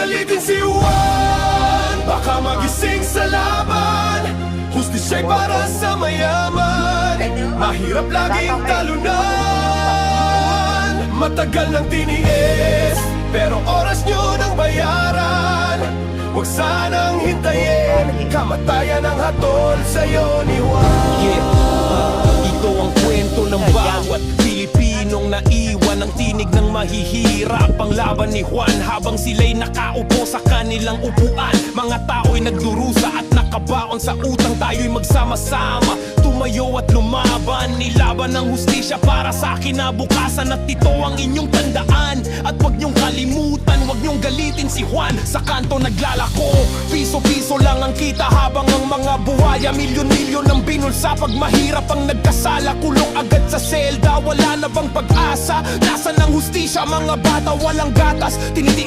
galitin si Juan, baka magising sa laban. Hustisya'y para sa mayaman, mahirap laging talunan. Matagal nang tiniis, pero oras nyo nang bayaran. Huwag sanang hintayin, kamatayan ang hatol sa'yo ni Juan. Ito ang kwento ng bawat Pilipinong naiwan ang tinig ng mahihirap. Ang laban ni Juan habang sila'y nakaupo sa kanilang upuan. Mga tao'y nagdurusa at nakabaon sa utang. Tayo'y magsama-sama, tumayo at lumaban. Nilaban ng hustisya para sa kinabukasan. At ito ang inyong tandaan. At huwag niyong kalimutan, huwag niyong galitin si Juan. Sa kanto naglalako, piso-piso lang ang kita. Habang ang mga buhaya, milyon-milyon ang binulsa. Pag mahirap ang nagkasala, kulong agad sa selda. Wala na bang pag-asa? Nasaan ang hustisya? Mga bata walang gatas, tinitiis